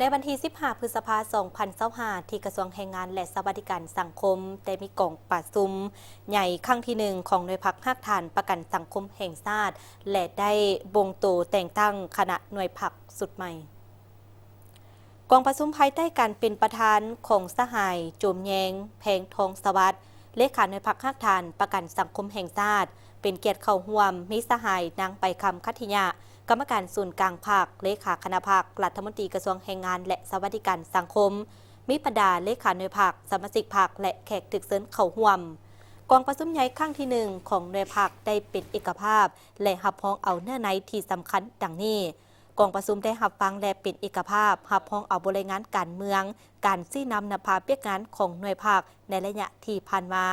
ในวันที่ 15 พฤษภาคม 2025 ที่กระทรวงแรงงานและสวัสดิการสังคมได้มีกล่องประชุมใหญ่ครั้งที่ 1 ของหน่วยพักภาคฐานประกันสังคมแห่งชาติและได้บงโตแต่งตั้งคณะหน่วยพักสุดใหม่กองประชุมภายใต้การเป็นประธานของสหายโจมแยงแพงทองสวัสดิ์เลขาหน่วยพักภาคฐานประกันสังคมแห่งชาติเป็นเกียรติเข้าร่วมมีสหายนางไปคำคัทยากรรมการศูนย์กลางภาคเลขาคณะภาครัฐมนตรีกระทรวงแรงงานและสวัสดิการสังคมมิบรรดาเลขาหน่วยภาคสมาชิกภาคและแขกถึกเซินเข้าร่วมกองประชุมใหญ่ครั้งที่ 1 ของหน่วยภาคได้เป็นเอกภาพและรับรองเอาเนื้อในที่สำคัญดังนี้กองประชุมได้รับฟังและเป็นเอกภาพรับรองเอาบริงานการเมืองการชี้นำนภาพเปียกงานของหน่วยภาคในระยะที่ผ่านมา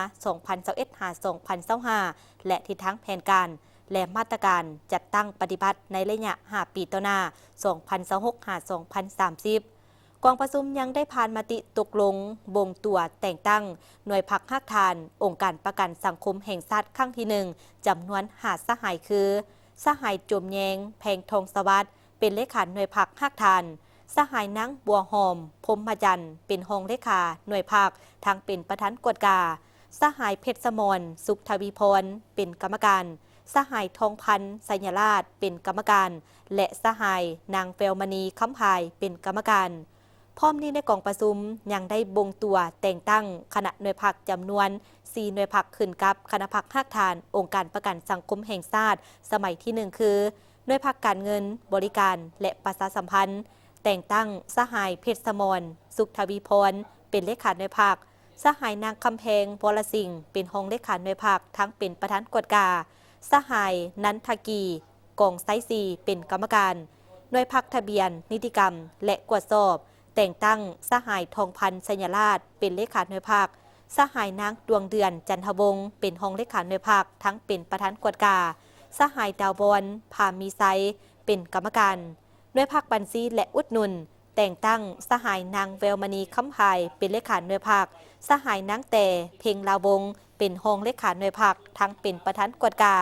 2021-2025 และทิศทางแผนการและมาตรการจัดตั้งปฏิบัติในระยะ 5 ปีต่อหน้า 2026-2030 กองประชุมยังได้ผ่านมติตกลงบ่งตัวแต่งตั้งหน่วยพักภาคฐานองค์การประกันสังคมแห่งชาติครั้งที่ 1 จำนวน5สหายคือสหายโจมแยงแพงทองสวัสดิ์เป็นเลขาหน่วยพักภาคฐานสหายนางบัวหอมพรหมจันทร์เป็นรองเลขาหน่วยภาคทางเป็นประธานกฎกาสหายเพชรสมรสุขทวีพรเป็นกรรมการสหายทองพันธ์สัญราชเป็นกรรมการและสหายนางเฟลมณีคำพายเป็นกรรมการพร้อมนี้ในกองประชุมยังได้บงตัวแต่งตั้งคณะหน่วยพักจำนวน4หน่วยพักขึ้นกับคณะพักภาคฐานองค์การประกันสังคมแห่งชาติสมัยที่ 1 คือหน่วยพักการเงินบริการและประชาสัมพันธ์แต่งตั้งสหายเพชรสมรสุขทวีพรเป็นเลขาหน่วยพักสหายนางคำแพงวรสิงห์เป็นรองเลขาหน่วยพักทั้งเป็นประธานกฎกาสหายนันทกีกองไซซีเป็นกรรมการหน่วยพักทะเบียนนิติกรรมและกวดสอบแต่งตั้งสหายทองพันธ์สัญราชเป็นเลขาหน่วยพักสหายนางดวงเดือนจันทวงศ์เป็นรองเลขาหน่วยพักทั้งเป็นประธานกฎกาสหายดาวบอลพามีไซเป็นกรรมการหน่วยพักบัญชีและอุดหนุนแต่งตั้งสหายนางเวลมณีคำพายเป็นเลขาหน่วยพักสหายนางแต่เพ่งลาวงเป็นรองเลขาหน่วยพักทั้งเป็นประธานกฎกา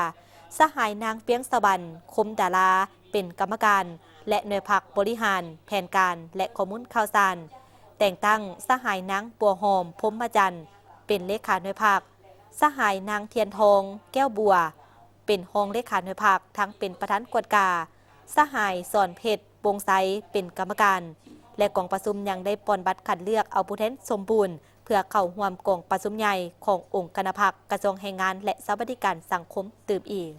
สหายนางเปียงสวรรค์คมดาราเป็นกรรมการและหน่วยพักบริหารแผนการและข้อมูลข่าวสารแต่งตั้งสหายนางบัวหอมพรหมจันทร์เป็นเลขาหน่วยพักสหายนางเทียนทองแก้วบัวเป็นรองเลขาหน่วยพักทั้งเป็นประธานกฎกาสหายสอนเพชรวงไซเป็นกรรมการและกองประชุมยังได้ปอนบัตรคัดเลือกเอาผู้แทนสมบูรณ์เพื่อเข้าร่วมกองประชุมใหญ่ขององค์การพักกระทรวงแรงงานและสวัสดิการสังคมตื่มอีก